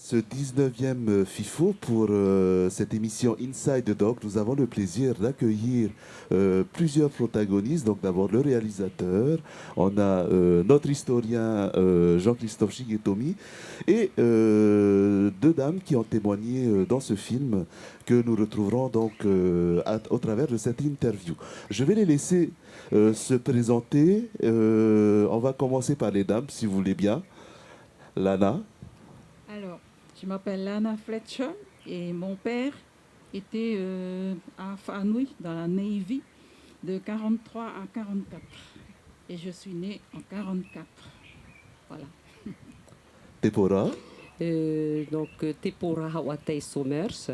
ce 19e FIFO pour cette émission Inside the Doc. Nous avons le plaisir d'accueillir plusieurs protagonistes. Donc d'abord le réalisateur, on a notre historien Jean-Christophe Shigetomi et deux dames qui ont témoigné dans ce film que nous retrouverons donc au travers de cette interview. Je vais les laisser se présenter. On va commencer par les dames, si vous voulez bien. Lana. Alors, je m'appelle Lana Fletcher et mon père était à Fanui dans la Navy de 43 à 44. Et je suis née en 44. Voilà. Tepora. Tepora Hawatei Somers.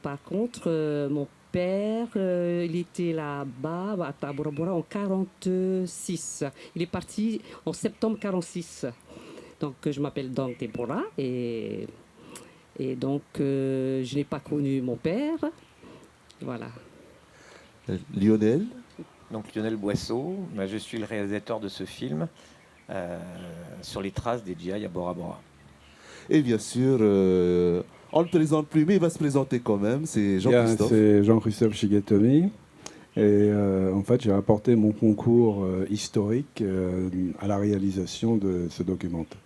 Par contre, mon père, il était là-bas à Bora Bora en 46. Il est parti en septembre 46. Donc, je m'appelle donc Tepora et donc, je n'ai pas connu mon père. Voilà. Lionel. Donc Lionel Boisseau, je suis le réalisateur de ce film sur les traces des GI à Bora Bora. Et bien sûr, on ne le présente plus, mais il va se présenter quand même. C'est Jean-Christophe. C'est Jean-Christophe Shigetomi. Et en fait, j'ai apporté mon concours historique à la réalisation de ce documentaire.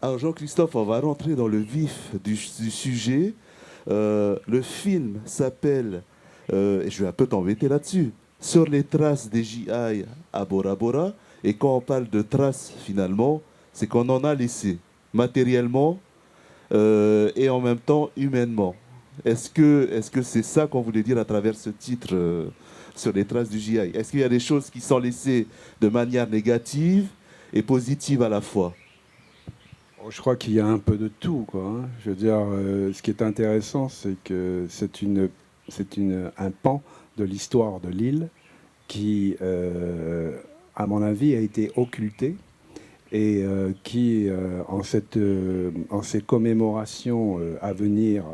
Alors Jean-Christophe, on va rentrer dans le vif du sujet. Le film s'appelle, et je vais un peu t'embêter là-dessus, Sur les traces des GI à Bora Bora. Et quand on parle de traces, finalement, c'est qu'on en a laissé matériellement et en même temps humainement. Est-ce que c'est ça qu'on voulait dire à travers ce titre Sur les traces du GI? Est-ce qu'il y a des choses qui sont laissées de manière négative et positive à la fois? Je crois qu'il y a un peu de tout, quoi, hein. Je veux dire, ce qui est intéressant, c'est que c'est un pan de l'histoire de l'île qui, à mon avis, a été occulté et qui, en ces commémorations à venir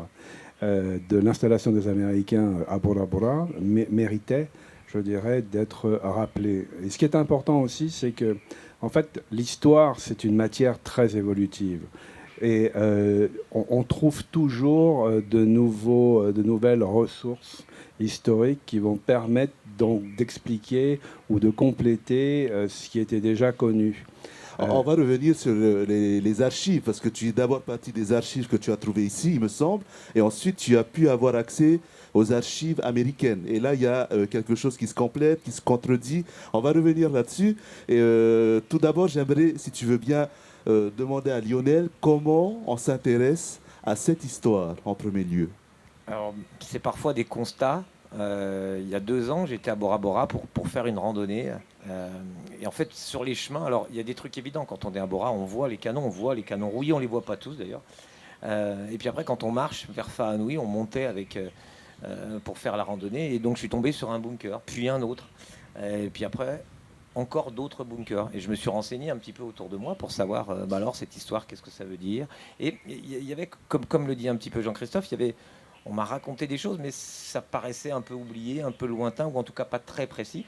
de l'installation des Américains à Bora Bora, méritait, je dirais, d'être rappelé. Et ce qui est important aussi, c'est que en fait, l'histoire, c'est une matière très évolutive. Et on trouve toujours de nouvelles ressources historiques qui vont permettre donc d'expliquer ou de compléter ce qui était déjà connu. On va revenir sur les archives, parce que tu es d'abord parti des archives que tu as trouvées ici, il me semble, et ensuite tu as pu avoir accès aux archives américaines. Et là, il y a quelque chose qui se complète, qui se contredit. On va revenir là-dessus. Et tout d'abord, j'aimerais, si tu veux bien, demander à Lionel comment on s'intéresse à cette histoire en premier lieu. Alors, c'est parfois des constats. Il y a 2 ans, j'étais à Bora Bora pour faire une randonnée. Et en fait, sur les chemins, alors il y a des trucs évidents. Quand on est à Bora, on voit les canons rouillés. On les voit pas tous d'ailleurs. Et puis après, quand on marche vers Faanoui, on montait avec pour faire la randonnée. Et donc, je suis tombé sur un bunker, puis un autre. Et puis après, encore d'autres bunkers. Et je me suis renseigné un petit peu autour de moi pour savoir, alors, cette histoire, qu'est-ce que ça veut dire. Et il y avait, comme le dit un petit peu Jean-Christophe, on m'a raconté des choses, mais ça paraissait un peu oublié, un peu lointain, ou en tout cas pas très précis.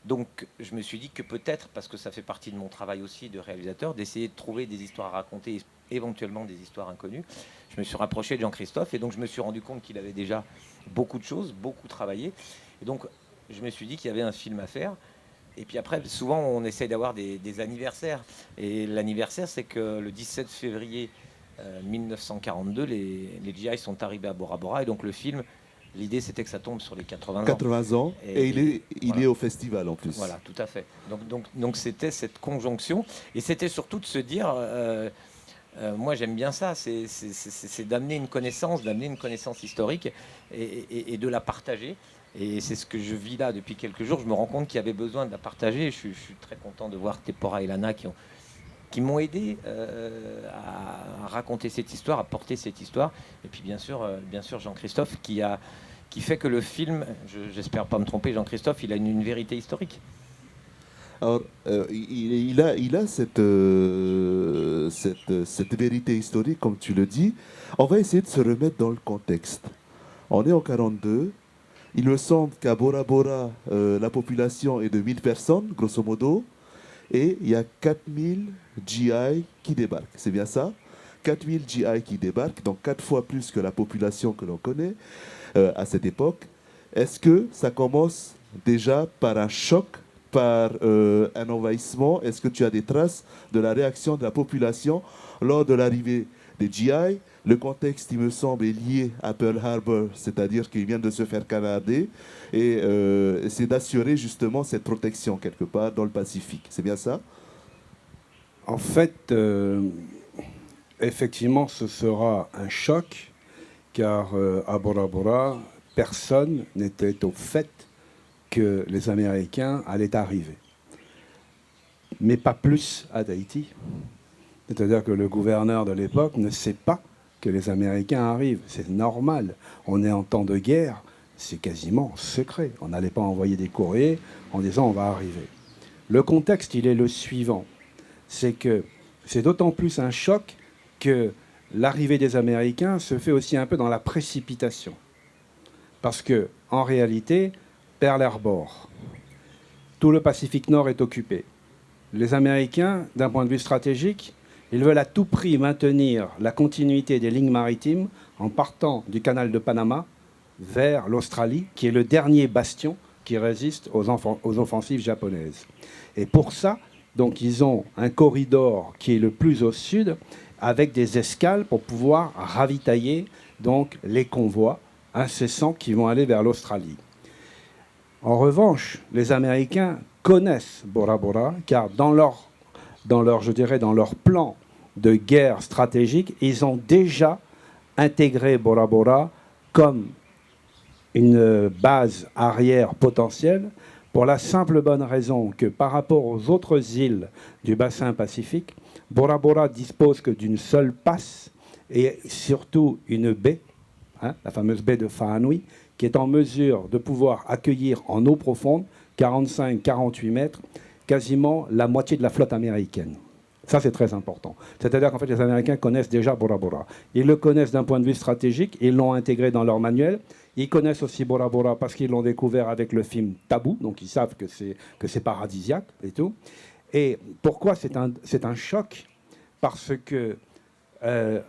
Donc je me suis dit que peut-être, parce que ça fait partie de mon travail aussi de réalisateur, d'essayer de trouver des histoires à raconter, éventuellement des histoires inconnues. Je me suis rapproché de Jean-Christophe et donc je me suis rendu compte qu'il avait déjà beaucoup de choses, beaucoup travaillé. Et donc je me suis dit qu'il y avait un film à faire. Et puis après, souvent on essaie d'avoir des anniversaires. Et l'anniversaire, c'est que le 17 février 1942, les GI sont arrivés à Bora Bora. Et donc le film... L'idée, c'était que ça tombe sur les 80 ans. 80 ans, et il est au festival en plus. Voilà, tout à fait. Donc c'était cette conjonction. Et c'était surtout de se dire, moi j'aime bien ça, c'est d'amener une connaissance historique et de la partager. Et c'est ce que je vis là depuis quelques jours. Je me rends compte qu'il y avait besoin de la partager. Je suis très content de voir Tepora et Lana qui m'ont aidé à raconter cette histoire, à porter cette histoire. Et puis bien sûr Jean-Christophe qui fait que le film, j'espère pas me tromper, Jean-Christophe, il a une vérité historique. Alors, il a cette vérité historique, comme tu le dis. On va essayer de se remettre dans le contexte. On est en 42. Il me semble qu'à Bora Bora, la population est de 1000 personnes, grosso modo. Et il y a 4000 GI qui débarquent. C'est bien ça? 4000 GI qui débarquent, donc 4 fois plus que la population que l'on connaît à cette époque. Est-ce que ça commence déjà par un choc, par un envahissement? Est-ce que tu as des traces de la réaction de la population lors de l'arrivée des GI? Le contexte, il me semble, est lié à Pearl Harbor, c'est-à-dire qu'ils viennent de se faire canarder, et c'est d'assurer justement cette protection quelque part dans le Pacifique. C'est bien ça? En fait, effectivement, ce sera un choc, car à Bora Bora, personne n'était au fait que les Américains allaient arriver. Mais pas plus à Tahiti. C'est-à-dire que le gouverneur de l'époque ne sait pas que les Américains arrivent. C'est normal. On est en temps de guerre, c'est quasiment secret. On n'allait pas envoyer des courriers en disant on va arriver. Le contexte, il est le suivant. C'est que c'est d'autant plus un choc que l'arrivée des Américains se fait aussi un peu dans la précipitation. Parce que, en réalité, Pearl Harbor, tout le Pacifique Nord est occupé. Les Américains, d'un point de vue stratégique, ils veulent à tout prix maintenir la continuité des lignes maritimes en partant du canal de Panama vers l'Australie, qui est le dernier bastion qui résiste aux offensives japonaises. Et pour ça, donc, ils ont un corridor qui est le plus au sud, avec des escales pour pouvoir ravitailler donc, les convois incessants qui vont aller vers l'Australie. En revanche, les Américains connaissent Bora Bora, car dans leur plan de guerre stratégique, ils ont déjà intégré Bora Bora comme une base arrière potentielle, pour la simple bonne raison que par rapport aux autres îles du bassin pacifique, Bora Bora dispose que d'une seule passe et surtout une baie, la fameuse baie de Fa'anui, qui est en mesure de pouvoir accueillir en eau profonde, 45-48 mètres, quasiment la moitié de la flotte américaine. Ça, c'est très important. C'est-à-dire qu'en fait, les Américains connaissent déjà Bora Bora. Ils le connaissent d'un point de vue stratégique, ils l'ont intégré dans leur manuel. Ils connaissent aussi Bora Bora parce qu'ils l'ont découvert avec le film Tabou, donc ils savent que c'est paradisiaque et tout. Et pourquoi c'est un choc? Parce que ce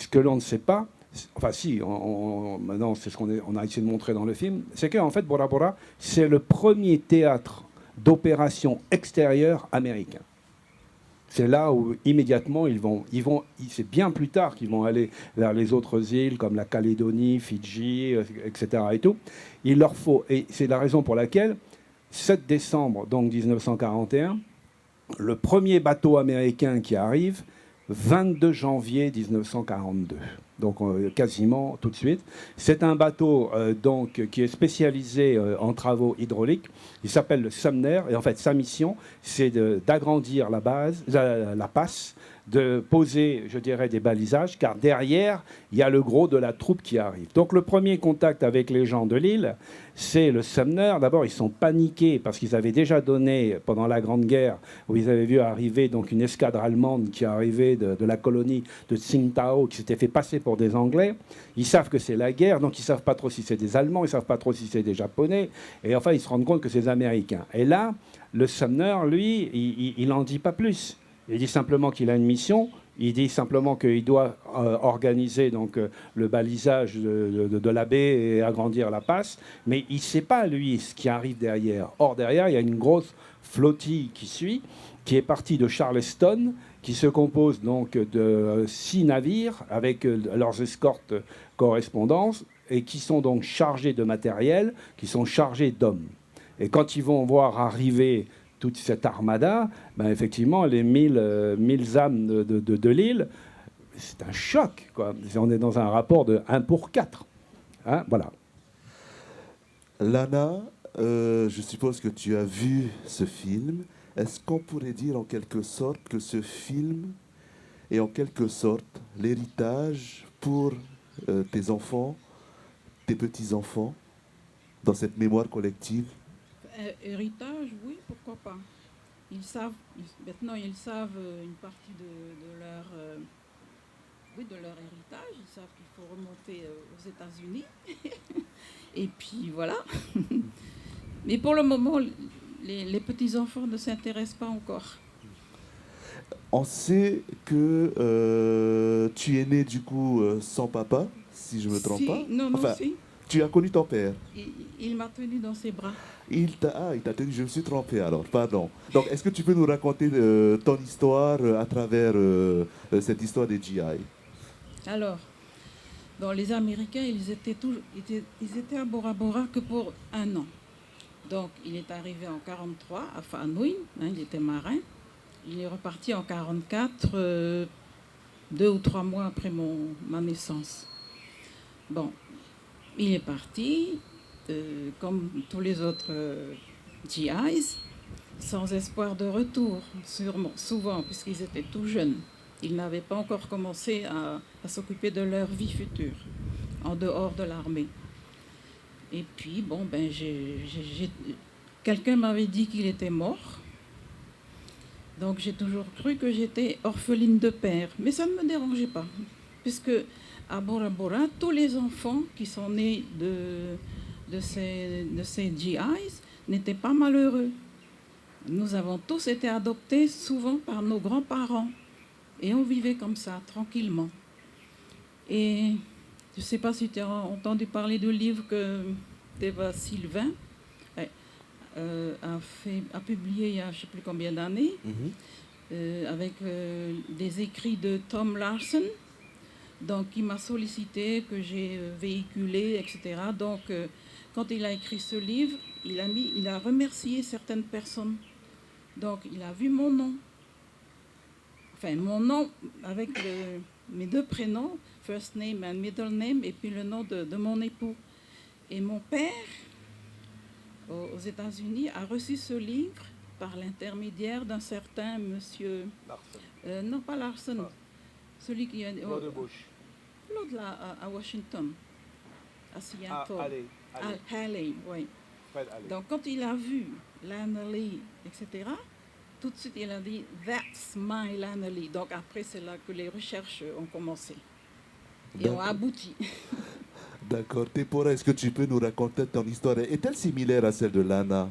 que l'on ne sait pas, enfin si, maintenant c'est ce qu'on a essayé de montrer dans le film, c'est qu'en fait Bora Bora, c'est le premier théâtre d'opération extérieure américain. C'est là où immédiatement c'est bien plus tard qu'ils vont aller vers les autres îles comme la Calédonie, Fidji, etc. et tout. Il leur faut, et c'est la raison pour laquelle 7 décembre donc 1941, le premier bateau américain qui arrive, 22 janvier 1942. Donc quasiment tout de suite. C'est un bateau donc, qui est spécialisé en travaux hydrauliques. Il s'appelle le Sumner. Et en fait, sa mission, c'est d'agrandir la passe, de poser, je dirais, des balisages, car derrière, il y a le gros de la troupe qui arrive. Donc le premier contact avec les gens de l'île, c'est le Sumner. D'abord, ils sont paniqués parce qu'ils avaient déjà donné, pendant la Grande Guerre, où ils avaient vu arriver donc, une escadre allemande qui arrivait de la colonie de Tsingtao, qui s'était fait passer pour des Anglais. Ils savent que c'est la guerre, donc ils ne savent pas trop si c'est des Allemands, ils ne savent pas trop si c'est des Japonais. Et enfin, ils se rendent compte que c'est des Américains. Et là, le Sumner, lui, il n'en dit pas plus. Il dit simplement qu'il a une mission. Il dit simplement qu'il doit organiser donc, le balisage de la baie et agrandir la passe. Mais il ne sait pas, lui, ce qui arrive derrière. Or, derrière, il y a une grosse flottille qui suit, qui est partie de Charleston, qui se compose donc de 6 navires avec leurs escortes correspondances et qui sont donc chargés de matériel, qui sont chargés d'hommes. Et quand ils vont voir arriver toute cette armada, ben effectivement, les 1000 âmes de l'île, c'est un choc, quoi. On est dans un rapport de 1 pour 4. Hein, voilà. Lana, je suppose que tu as vu ce film. Est-ce qu'on pourrait dire en quelque sorte que ce film est en quelque sorte l'héritage pour tes enfants, tes petits-enfants, dans cette mémoire collective? Héritage, oui, pourquoi pas. Maintenant ils savent une partie de leur héritage. Ils savent qu'il faut remonter aux États-Unis. Et puis voilà. Mais pour le moment, les petits-enfants ne s'intéressent pas encore. On sait que tu es né du coup sans papa, si je ne me trompe Si, pas. non, non, Enfin, si. tu as connu ton père. Il m'a tenu dans ses bras. Il t'a tenu, je me suis trompé alors, pardon. Donc, est-ce que tu peux nous raconter ton histoire à travers cette histoire des GI? Alors, bon, les Américains, ils étaient à Bora Bora que pour un an. Donc, il est arrivé en 43 à Fanouin, hein, il était marin. Il est reparti en 44, 2 ou 3 mois après ma naissance. Bon, il est parti, comme tous les autres GIs, sans espoir de retour, sûrement, souvent, puisqu'ils étaient tout jeunes. Ils n'avaient pas encore commencé à s'occuper de leur vie future, en dehors de l'armée. Et puis, bon, ben, quelqu'un m'avait dit qu'il était mort. Donc, j'ai toujours cru que j'étais orpheline de père. Mais ça ne me dérangeait pas, puisque à Bora Bora, tous les enfants qui sont nés de ces GIs n'étaient pas malheureux. Nous avons tous été adoptés souvent par nos grands-parents. Et on vivait comme ça, tranquillement. Et je ne sais pas si tu as entendu parler du livre que Teva Sylvain a publié il y a je ne sais plus combien d'années, avec des écrits de Tom Larson. Donc, il m'a sollicité, que j'ai véhiculé, etc. Donc, quand il a écrit ce livre, il a remercié certaines personnes. Donc, il a vu mon nom. Enfin, mon nom avec mes 2 prénoms, first name and middle name, et puis le nom de mon époux. Et mon père, aux États-Unis, a reçu ce livre par l'intermédiaire d'un certain monsieur... Larson. Non, pas Larson. Ah. Celui qui est... Claude Bush. L'autre là, à Washington, à Seattle. Haley, oui. Donc, quand il a vu Lana Lee, etc., tout de suite, il a dit « That's my Lana Lee ». Donc, après, c'est là que les recherches ont commencé et ont abouti. D'accord. Tepora, est-ce que tu peux nous raconter ton histoire? Est-elle similaire à celle de Lana?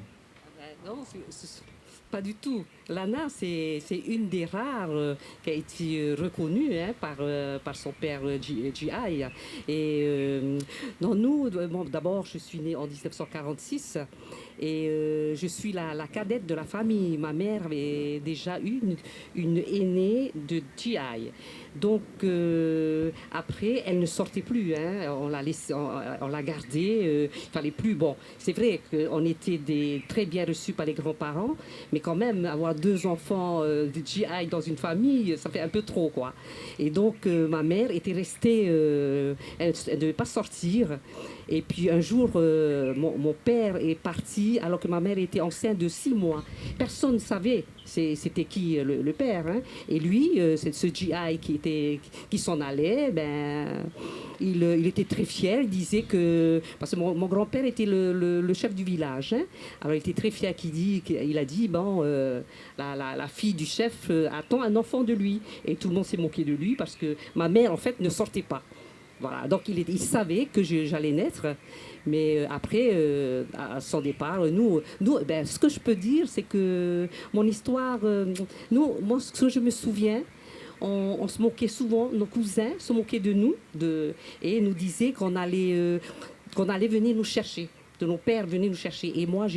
Non, pas du tout. Lana, c'est une des rares qui a été reconnue par son père GI. Et non, nous, bon, d'abord, je suis née en 1946 et je suis la cadette de la famille. Ma mère avait déjà eu une aînée de GI. Donc, après, elle ne sortait plus. Hein. On l'a laissée, on l'a gardée. Il fallait plus. Bon, c'est vrai qu'on était très bien reçus par les grands-parents, mais quand même, avoir 2 enfants de GI dans une famille, ça fait un peu trop, quoi. Et donc, ma mère était restée, elle ne devait pas sortir. Et puis, un jour, mon père est parti alors que ma mère était enceinte de 6 mois. Personne ne savait c'était qui le père. Hein. Et lui, c'est ce GI qui s'en allait, ben, il était très fier. Il disait que... Parce que mon grand-père était le chef du village. Hein. Alors, il était très fier il a dit, bon, la fille du chef attend un enfant de lui. Et tout le monde s'est moqué de lui parce que ma mère, en fait, ne sortait pas. Voilà, donc il savait que j'allais naître, mais après, à son départ, nous ben, ce que je peux dire, c'est que mon histoire, moi, ce que je me souviens, on se moquait souvent, nos cousins se moquaient de nous, et nous disaient qu'on allait venir nous chercher, que nos pères venaient nous chercher. Et moi,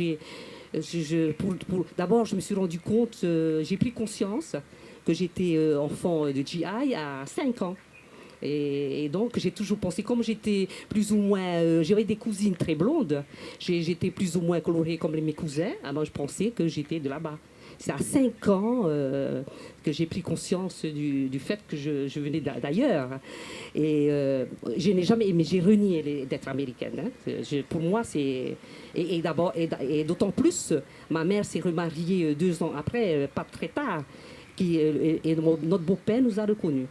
d'abord, je me suis rendu compte, j'ai pris conscience que j'étais enfant de GI à 5 ans. Et donc, j'ai toujours pensé, comme j'étais plus ou moins... j'avais des cousines très blondes, j'étais plus ou moins colorée comme mes cousins, alors je pensais que j'étais de là-bas. C'est à 5 ans que j'ai pris conscience du fait que je venais d'ailleurs. Et je n'ai jamais... Mais j'ai renié d'être américaine. Hein. Pour moi, c'est... Et d'autant plus, ma mère s'est remariée 2 ans après, pas très tard, et notre beau-père nous a reconnus.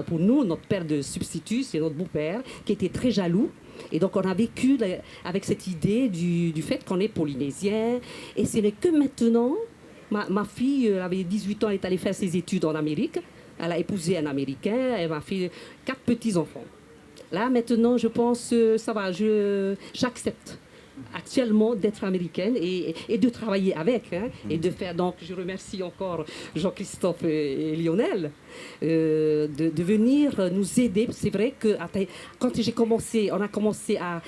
Pour nous, notre père de substitut, c'est notre beau-père, qui était très jaloux. Et donc, on a vécu avec cette idée du fait qu'on est polynésien. Et c'est que maintenant, ma fille, elle avait 18 ans, elle est allée faire ses études en Amérique. Elle a épousé un Américain, elle m'a fait 4 petits-enfants. Là, maintenant, je pense, ça va, j'accepte actuellement d'être américaine et de travailler avec, hein, et de faire. Donc, je remercie encore Jean-Christophe et Lionel de venir nous aider. C'est vrai que quand on a commencé à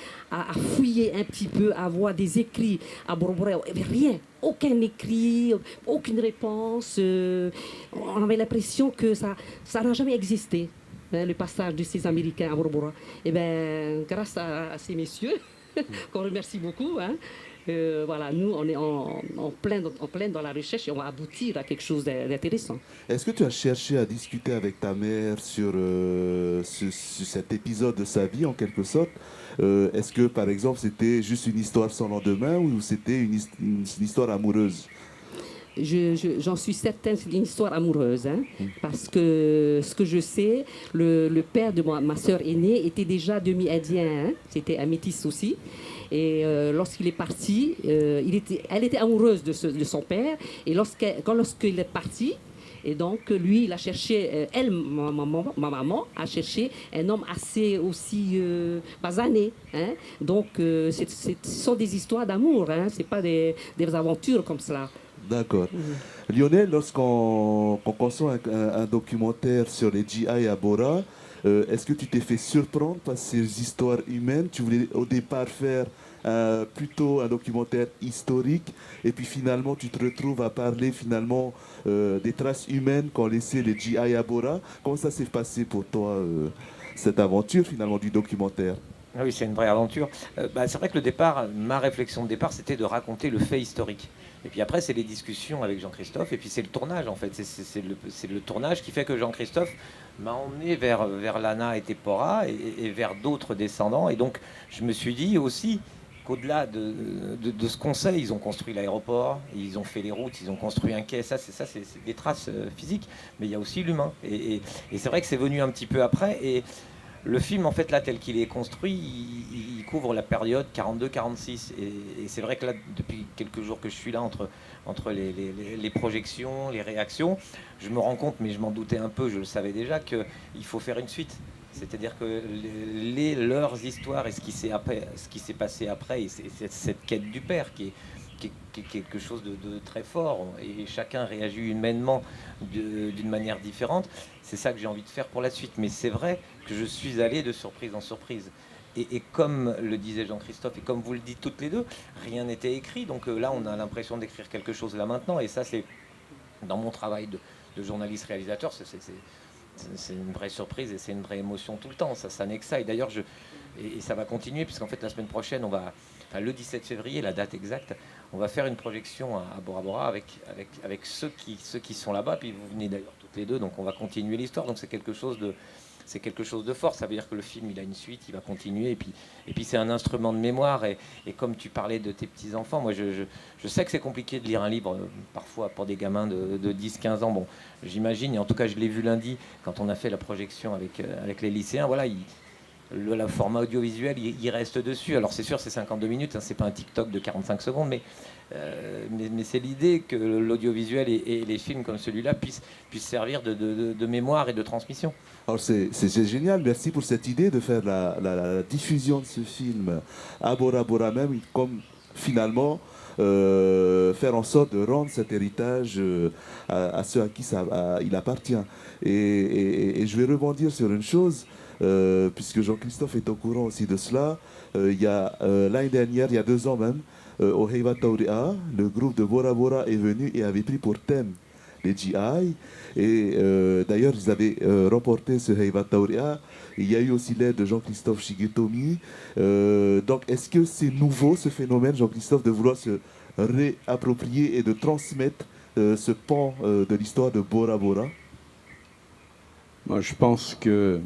fouiller un petit peu, à voir des écrits à Bora Bora, il n'y avait rien. Aucun écrit, aucune réponse. On avait l'impression que ça n'a jamais existé, hein, le passage de ces Américains à Bora Bora. Et bien, grâce à ces messieurs, qu'on remercie beaucoup, hein, voilà, nous, on est en plein dans la recherche et on va aboutir à quelque chose d'intéressant. Est-ce que tu as cherché à discuter avec ta mère sur cet épisode de sa vie, en quelque sorte? Est-ce que, par exemple, c'était juste une histoire sans lendemain ou c'était une histoire amoureuse? J'en suis certaine, c'est une histoire amoureuse, hein, parce que ce que je sais, le père de ma soeur aînée était déjà demi-indien, hein, c'était un métis aussi. Et lorsqu'il est parti, elle était amoureuse de son père. Et lorsqu'il est parti, et donc lui, il a cherché, ma maman a cherché un homme assez aussi basané. Hein. Donc ce sont des histoires d'amour, hein, c'est pas des aventures comme cela. D'accord. Lionel, lorsqu'on conçoit un documentaire sur les GI à Bora, est-ce que tu t'es fait surprendre par ces histoires humaines? Tu voulais au départ faire plutôt un documentaire historique et puis finalement tu te retrouves à parler finalement des traces humaines qu'ont laissé les GI à Bora. Comment ça s'est passé pour toi, cette aventure finalement du documentaire? Ah oui, c'est une vraie aventure. C'est vrai que le départ, ma réflexion de départ, c'était de raconter le fait historique. Et puis après, c'est les discussions avec Jean-Christophe, et puis c'est le tournage, en fait. C'est le tournage qui fait que Jean-Christophe m'a emmené vers Lana et Tepora et vers d'autres descendants. Et donc, je me suis dit aussi qu'au-delà de ce qu'on sait, ils ont construit l'aéroport, ils ont fait les routes, ils ont construit un quai. C'est des traces physiques, mais il y a aussi l'humain. Et c'est vrai que c'est venu un petit peu après. Et le film, en fait, là, tel qu'il est construit, il couvre la période 42-46. Et c'est vrai que là, depuis quelques jours que je suis là, entre les projections, les réactions, je me rends compte, mais je m'en doutais un peu, je le savais déjà, qu'il faut faire une suite. C'est-à-dire que leurs histoires et ce qui s'est passé après, et c'est cette quête du père qui est quelque chose de très fort, et chacun réagit humainement d'une manière différente. C'est ça que j'ai envie de faire pour la suite. Mais c'est vrai que je suis allé de surprise en surprise. Et comme le disait Jean-Christophe, et comme vous le dites toutes les deux, rien n'était écrit. Donc là, on a l'impression d'écrire quelque chose là maintenant. Et ça, c'est dans mon travail de journaliste-réalisateur, c'est une vraie surprise et c'est une vraie émotion tout le temps. Ça n'est que ça. Et d'ailleurs, et ça va continuer, puisqu'en fait, la semaine prochaine, le 17 février, la date exacte, on va faire une projection à Bora Bora avec ceux qui sont là-bas. Puis vous venez d'ailleurs toutes les deux, donc on va continuer l'histoire. Donc c'est quelque chose de fort. Ça veut dire que le film, il a une suite, il va continuer. Et puis c'est un instrument de mémoire. Et comme tu parlais de tes petits-enfants, moi je sais que c'est compliqué de lire un livre, parfois pour des gamins de 10-15 ans. Bon, j'imagine, et en tout cas je l'ai vu lundi, quand on a fait la projection avec les lycéens, voilà, le format audiovisuel, il reste dessus. Alors c'est sûr, c'est 52 minutes, hein, c'est pas un TikTok de 45 secondes, mais c'est l'idée que l'audiovisuel et les films comme celui-là puissent servir de mémoire et de transmission. Alors c'est génial, merci pour cette idée de faire la diffusion de ce film à Bora Bora même, comme finalement faire en sorte de rendre cet héritage à ceux à qui il appartient. Et je vais rebondir sur une chose, puisque Jean-Christophe est au courant aussi de cela. Il y a l'année dernière, il y a 2 ans même, au Heiva Taurea, le groupe de Bora Bora est venu et avait pris pour thème les GI. Et d'ailleurs, ils avaient remporté ce Heiva Taurea. Il y a eu aussi l'aide de Jean-Christophe Shigetomi. Donc, est-ce que c'est nouveau ce phénomène, Jean-Christophe, de vouloir se réapproprier et de transmettre ce pan de l'histoire de Bora Bora? Moi, je pense qu'il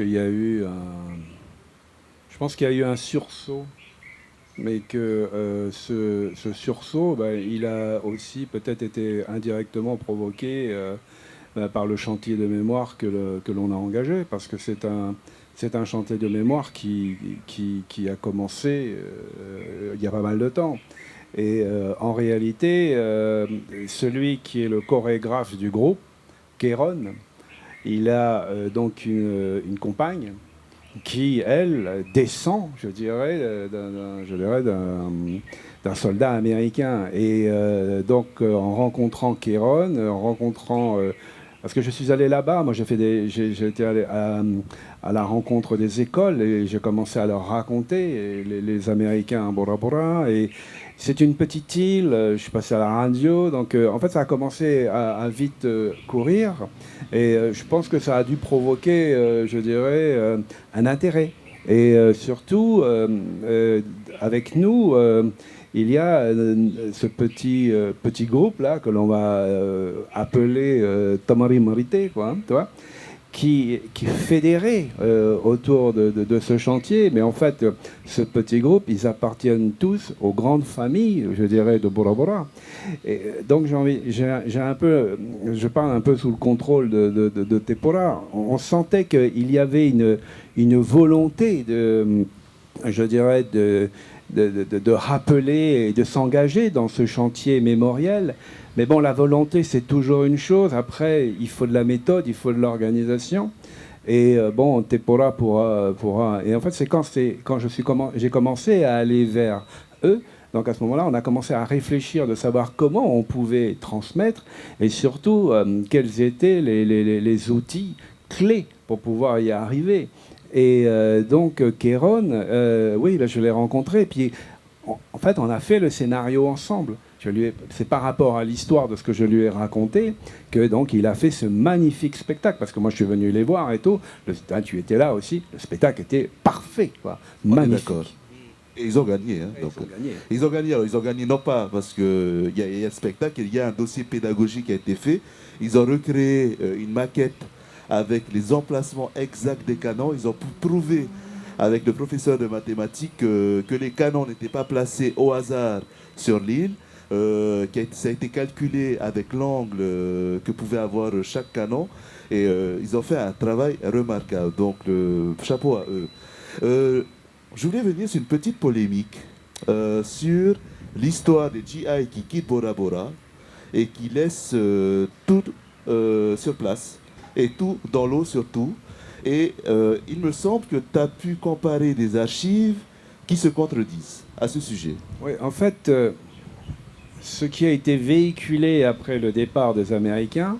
y a eu un sursaut, mais que ce sursaut, il a aussi peut-être été indirectement provoqué par le chantier de mémoire que l'on a engagé, parce que c'est un chantier de mémoire qui a commencé il y a pas mal de temps. Et en réalité, celui qui est le chorégraphe du groupe, Kéron, il a donc une compagne qui, elle, descend, je dirais, d'un soldat américain. Et donc, en rencontrant Kéron, parce que je suis allé là-bas, moi j'ai été allé à la rencontre des écoles et j'ai commencé à leur raconter les Américains à Bora Bora. Et c'est une petite île, je suis passé à la radio, donc en fait ça a commencé à vite courir. Et je pense que ça a dû provoquer, je dirais, un intérêt. Et surtout, avec nous, il y a ce petit groupe-là que l'on va appeler Tamari Marité, quoi, tu vois, qui fédérait autour de ce chantier. Mais en fait, ce petit groupe, ils appartiennent tous aux grandes familles, je dirais, de Bora Bora. Et donc je parle un peu sous le contrôle de Tepora. On sentait qu'il y avait une volonté je dirais, de rappeler et de s'engager dans ce chantier mémoriel. Mais bon, la volonté, c'est toujours une chose. Après, il faut de la méthode, il faut de l'organisation. Et bon, Tepora pourra... Et en fait, c'est quand j'ai commencé à aller vers eux. Donc à ce moment-là, on a commencé à réfléchir de savoir comment on pouvait transmettre et surtout quels étaient les outils clés pour pouvoir y arriver. Et donc Kéron, oui, là, je l'ai rencontré. Puis en fait, on a fait le scénario ensemble. C'est par rapport à l'histoire de ce que je lui ai raconté que donc il a fait ce magnifique spectacle. Parce que moi, je suis venu les voir et tout. Tu étais là aussi. Le spectacle était parfait, quoi. Magnifique. D'accord. Et ils ont gagné. Hein, donc, ils ont gagné. Alors, ils ont gagné non pas parce qu'il y a un spectacle, il y a un dossier pédagogique qui a été fait. Ils ont recréé une maquette avec les emplacements exacts des canons. Ils ont prouvé avec le professeur de mathématiques que les canons n'étaient pas placés au hasard sur l'île. Ça a été calculé avec l'angle que pouvait avoir chaque canon. Et ils ont fait un travail remarquable. Donc, chapeau à eux. Je voulais venir sur une petite polémique sur l'histoire des GI qui quittent Bora Bora et qui laissent tout sur place et tout dans l'eau surtout. Et il me semble que tu as pu comparer des archives qui se contredisent à ce sujet. Oui, en fait, ce qui a été véhiculé après le départ des Américains,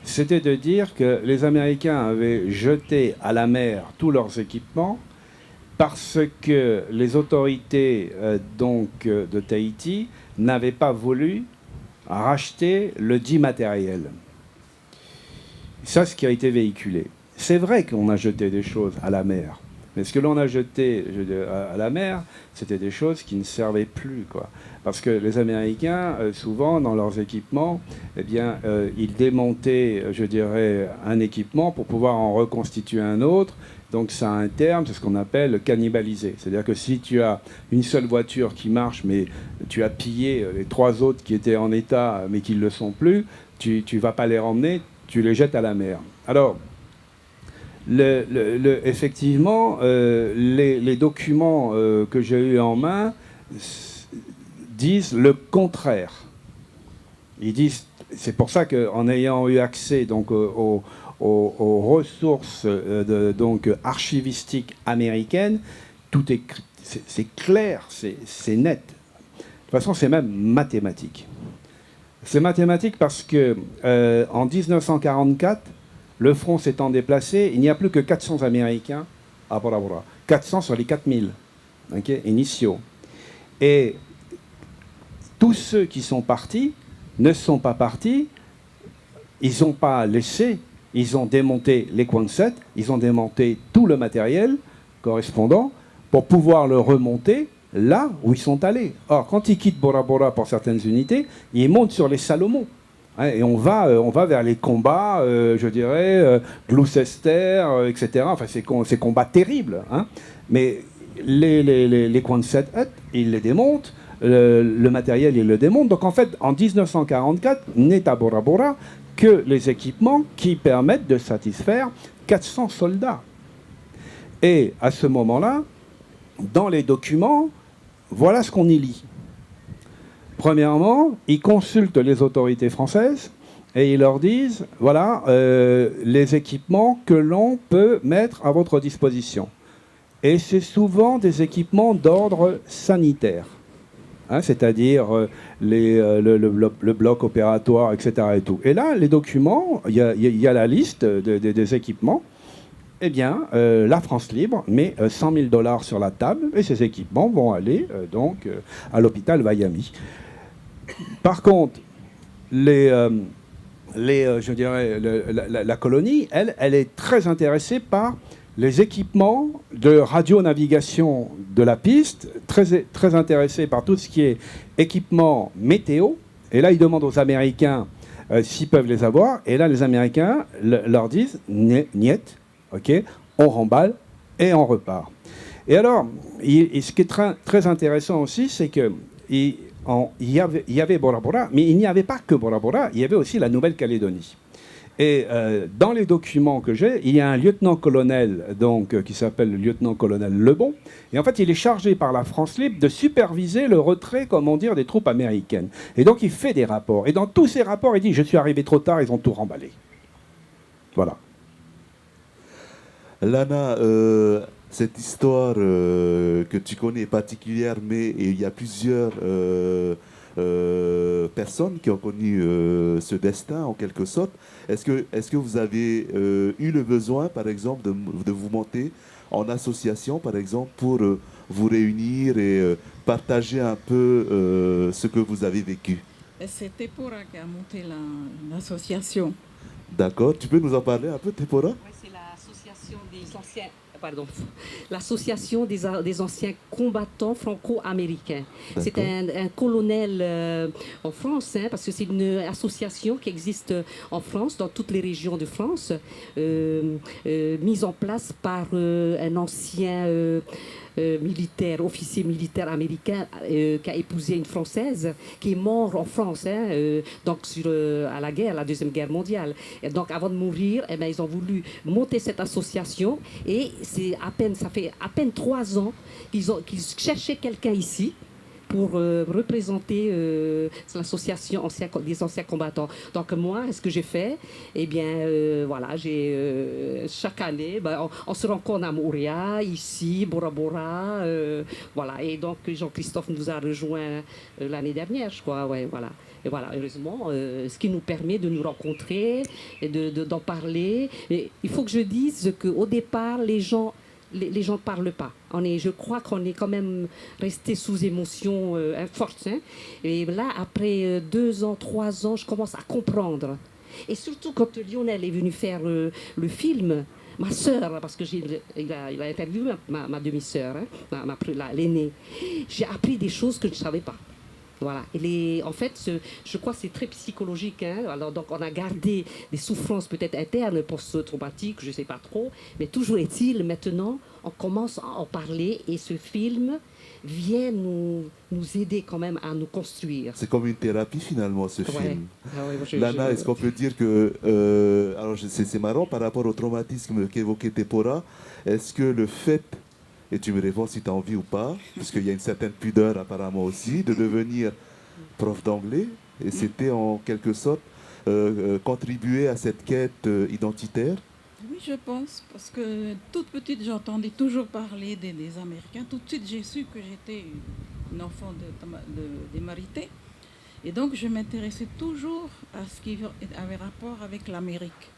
c'était de dire que les Américains avaient jeté à la mer tous leurs équipements parce que les autorités de Tahiti n'avaient pas voulu racheter le dit matériel. Ça, ce qui a été véhiculé. C'est vrai qu'on a jeté des choses à la mer, mais ce que l'on a jeté à la mer, c'était des choses qui ne servaient plus, quoi. Parce que les Américains, souvent, dans leurs équipements, eh bien, ils démontaient, je dirais, un équipement pour pouvoir en reconstituer un autre. Donc ça a un terme, c'est ce qu'on appelle cannibaliser. C'est-à-dire que si tu as une seule voiture qui marche, mais tu as pillé les 3 autres qui étaient en état, mais qui ne le sont plus, tu ne vas pas les ramener, tu les jettes à la mer. Alors, effectivement, les documents que j'ai eus en main disent le contraire. Ils disent, c'est pour ça qu'en ayant eu accès donc aux ressources donc archivistiques américaines, tout est c'est clair, c'est net. De toute façon, c'est même mathématique. C'est mathématique parce que en 1944, le front s'étant déplacé, il n'y a plus que 400 Américains à Bora Bora. 400 sur les 4000 initiaux. Et tous ceux qui sont partis ne sont pas partis, ils n'ont pas laissé, ils ont démonté les Quonset, ils ont démonté tout le matériel correspondant pour pouvoir le remonter là où ils sont allés. Or, quand ils quittent Bora Bora pour certaines unités, ils montent sur les Salomon. Et on va vers les combats, je dirais, Gloucester, etc. Enfin, ces combats terribles. Hein. Mais les Quonset, ils les démontent. Le matériel, ils le démontent. Donc, en fait, en 1944, n'est à Bora Bora que les équipements qui permettent de satisfaire 400 soldats. Et à ce moment-là, dans les documents, voilà ce qu'on y lit. Premièrement, ils consultent les autorités françaises et ils leur disent, voilà, les équipements que l'on peut mettre à votre disposition. Et c'est souvent des équipements d'ordre sanitaire. Hein, c'est-à-dire le bloc opératoire, etc. Et, tout. Et là, les documents, il y a la liste des équipements. Eh bien, la France Libre met 100 000 $ sur la table et ces équipements vont aller donc à l'hôpital Miami. Par contre, je dirais, la colonie, elle est très intéressée par les équipements de radionavigation de la piste, très intéressés par tout ce qui est équipement météo. Et là, ils demandent aux Américains s'ils peuvent les avoir. Et là, les Américains leur disent « niet ». Ok, on remballe et on repart. Et alors, ce qui est très intéressant aussi, c'est que il y avait Bora Bora, mais il n'y avait pas que Bora Bora, il y avait aussi la Nouvelle-Calédonie. Et dans les documents que j'ai, il y a un lieutenant-colonel donc, qui s'appelle le lieutenant-colonel Lebon. Et en fait, il est chargé par la France Libre de superviser le retrait, comment dire, des troupes américaines. Et donc, il fait des rapports. Et dans tous ces rapports, il dit « Je suis arrivé trop tard, ils ont tout remballé ». Voilà. Lana, cette histoire que tu connais particulière, mais il y a plusieurs personnes qui ont connu ce destin en quelque sorte. Est-ce que vous avez eu le besoin, par exemple, de vous monter en association, par exemple, pour vous réunir et partager un peu ce que vous avez vécu? C'est Tepora qui a monté l'association. D'accord. Tu peux nous en parler un peu, Tepora? Oui, c'est l'association des anciens... Pardon, l'association des anciens combattants franco-américains. C'est un colonel en France, hein, parce que c'est une association qui existe en France, dans toutes les régions de France, mise en place par un ancien militaire, officier militaire américain qui a épousé une Française, qui est mort en France, hein, donc à la guerre, la Deuxième Guerre mondiale. Et donc avant de mourir, eh bien, ils ont voulu monter cette association et ça fait à peine 3 ans qu'ils cherchaient quelqu'un ici pour représenter l'association des anciens combattants. Donc moi, ce que j'ai fait, eh bien, voilà, chaque année, on se rencontre à Moorea, ici, Bora Bora, voilà. Et donc Jean-Christophe nous a rejoints l'année dernière, je crois, ouais, voilà. Et voilà, heureusement, ce qui nous permet de nous rencontrer et d'en parler. Et il faut que je dise qu'au départ, les gens ne parlent pas. Je crois qu'on est quand même resté sous émotion forte. Hein. Et là, après 2 ans, 3 ans, je commence à comprendre. Et surtout quand Lionel est venu faire le film, ma sœur, parce que il a interviewé ma demi-sœur, hein, l'aînée, j'ai appris des choses que je ne savais pas. Voilà. Et en fait, je crois que c'est très psychologique. Hein. Alors, donc, on a gardé des souffrances peut-être internes, post-traumatiques, je ne sais pas trop. Mais toujours est-il, maintenant, on commence à en parler et ce film vient nous aider quand même à nous construire. C'est comme une thérapie finalement, ce film. Ah ouais, Lana, est-ce qu'on peut dire que... alors, c'est marrant par rapport au traumatisme qu'évoquait Tepora. Est-ce que le fait... Et tu me réponds si tu as envie ou pas, parce qu'il y a une certaine pudeur apparemment aussi, de devenir prof d'anglais. Et c'était en quelque sorte contribuer à cette quête identitaire. Oui, je pense, parce que toute petite, j'entendais toujours parler des Américains. Tout de suite, j'ai su que j'étais une enfant des Marités. Et donc, je m'intéressais toujours à ce qui avait rapport avec l'Amérique.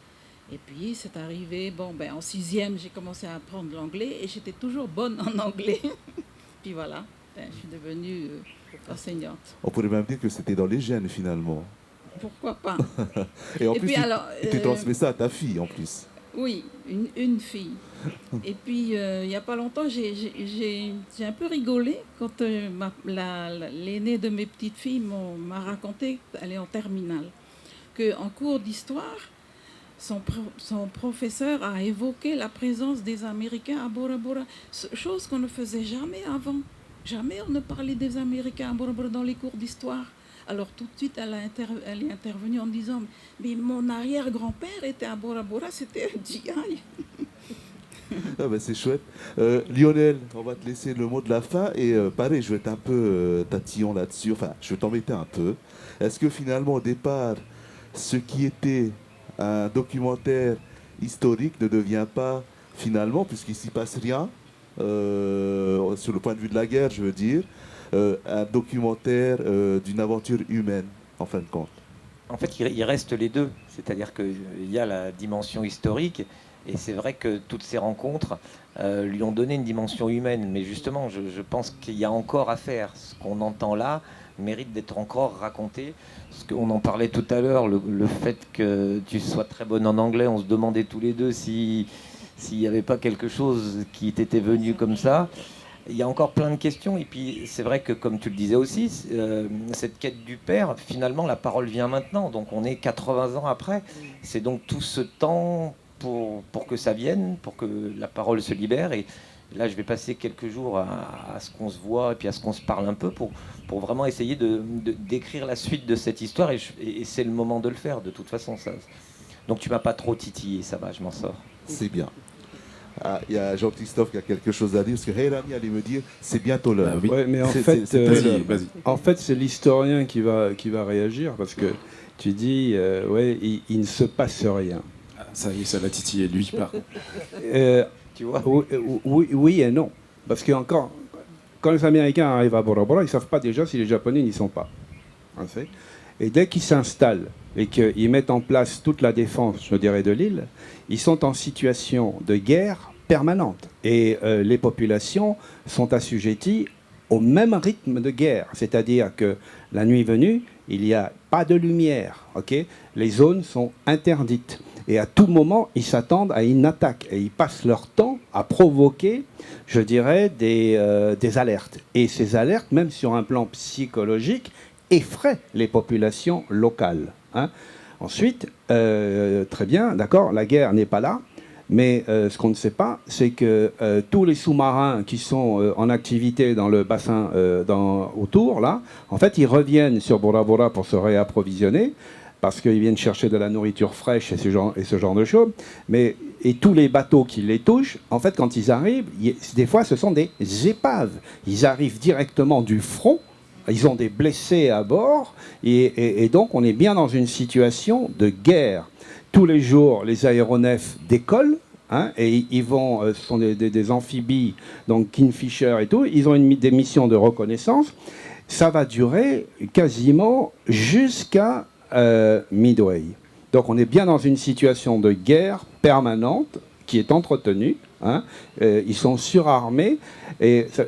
Et puis, c'est arrivé, en 6e, j'ai commencé à apprendre l'anglais et j'étais toujours bonne en anglais. Puis voilà, je suis devenue enseignante. On pourrait même dire que c'était dans les gènes, finalement. Pourquoi pas? Et en plus, tu transmets ça à ta fille, en plus. Oui, une fille. Et puis, il n'y a pas longtemps, j'ai un peu rigolé quand l'aînée de mes petites filles m'a raconté, elle est en terminale, qu'en cours d'histoire, son professeur a évoqué la présence des Américains à Bora Bora, chose qu'on ne faisait jamais avant. Jamais on ne parlait des Américains à Bora Bora dans les cours d'histoire. Alors tout de suite, elle est intervenue en disant « Mais mon arrière-grand-père était à Bora Bora, c'était un GI ». Ah ben c'est chouette. Lionel, on va te laisser le mot de la fin. Et pareil, je vais être un peu tatillon là-dessus. Enfin, je vais t'embêter un peu. Est-ce que finalement, au départ, ce qui était un documentaire historique ne devient pas, finalement, puisqu'il ne s'y passe rien, sur le point de vue de la guerre, je veux dire, un documentaire d'une aventure humaine, en fin de compte. En fait, il reste les deux. C'est-à-dire qu'il y a la dimension historique, et c'est vrai que toutes ces rencontres lui ont donné une dimension humaine. Mais justement, je pense qu'il y a encore à faire. Ce qu'on entend là mérite d'être encore raconté. Parce qu'on en parlait tout à l'heure, le fait que tu sois très bonne en anglais, on se demandait tous les deux s'il n'y avait pas quelque chose qui t'était venu comme ça. Il y a encore plein de questions. Et puis, c'est vrai que, comme tu le disais aussi, cette quête du père, finalement, la parole vient maintenant. Donc, on est 80 ans après. C'est donc tout ce temps pour que ça vienne, pour que la parole se libère. Et là, je vais passer quelques jours à ce qu'on se voit et puis à ce qu'on se parle un peu pour vraiment essayer d'écrire la suite de cette histoire. Et c'est le moment de le faire, de toute façon. Ça. Donc, tu m'as pas trop titillé, ça va, je m'en sors. C'est bien. Ah, il y a Jean-Christophe qui a quelque chose à dire, parce que Heyrani allait me dire, c'est bientôt l'heure. Ah oui. Ouais, mais en fait, c'est l'historien qui va réagir, parce que tu dis, il ne se passe rien. Ah, ça y est, ça l'a titillé, lui, par contre. Tu vois Oui et non. Parce que encore, quand les Américains arrivent à Bora Bora, ils ne savent pas déjà si les Japonais n'y sont pas. Et dès qu'ils s'installent et qu'ils mettent en place toute la défense, je dirais, de l'île, ils sont en situation de guerre permanente. Et les populations sont assujetties au même rythme de guerre. C'est-à-dire que la nuit venue, il n'y a pas de lumière. Les zones sont interdites. Et à tout moment, ils s'attendent à une attaque. Et ils passent leur temps à provoquer, je dirais, des alertes. Et ces alertes, même sur un plan psychologique, effraient les populations locales. Ensuite, très bien, d'accord, la guerre n'est pas là. Mais ce qu'on ne sait pas, c'est que tous les sous-marins qui sont en activité dans le bassin autour, là, en fait, ils reviennent sur Bora Bora pour se réapprovisionner, parce qu'ils viennent chercher de la nourriture fraîche et ce genre de choses. Et tous les bateaux qui les touchent, en fait, quand ils arrivent, des fois, ce sont des épaves. Ils arrivent directement du front, ils ont des blessés à bord, et donc on est bien dans une situation de guerre. Tous les jours, les aéronefs décollent, et ils vont, ce sont des amphibies, donc Kingfisher et tout, ils ont des missions de reconnaissance. Ça va durer quasiment jusqu'à Midway. Donc on est bien dans une situation de guerre permanente qui est entretenue. Ils sont surarmés.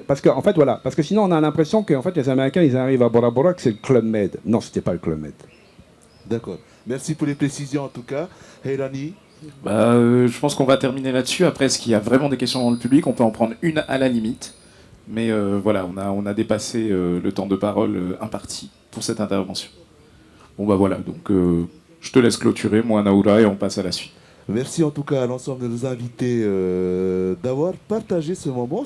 Parce que sinon on a l'impression que en fait, les Américains ils arrivent à Bora Bora que c'est le Club Med. Non, c'était pas le Club Med. D'accord. Merci pour les précisions en tout cas. Heyrani. Je pense qu'on va terminer là-dessus. Après, est-ce qu'il y a vraiment des questions dans le public? On peut en prendre une à la limite. Mais voilà, on a dépassé le temps de parole imparti pour cette intervention. Bon voilà, donc je te laisse clôturer, moi Naoura, et on passe à la suite. Merci en tout cas à l'ensemble de nos invités d'avoir partagé ce moment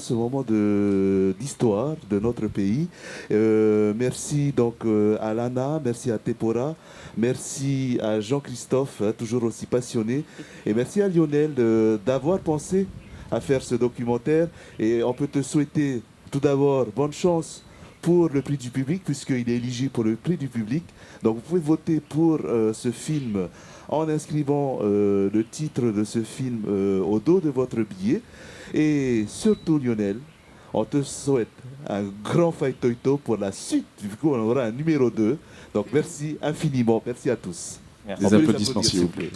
d'histoire de notre pays. Merci donc à Lana, merci à Tepora, merci à Jean-Christophe, toujours aussi passionné, et merci à Lionel d'avoir pensé à faire ce documentaire. Et on peut te souhaiter tout d'abord bonne chance pour le prix du public, puisqu'il est éligible pour le prix du public. Donc vous pouvez voter pour ce film en inscrivant le titre de ce film au dos de votre billet. Et surtout Lionel, on te souhaite un grand faitoito pour la suite. Du coup, on aura un numéro 2. Donc merci infiniment, merci à tous. Merci. Des applaudissements s'il vous plaît.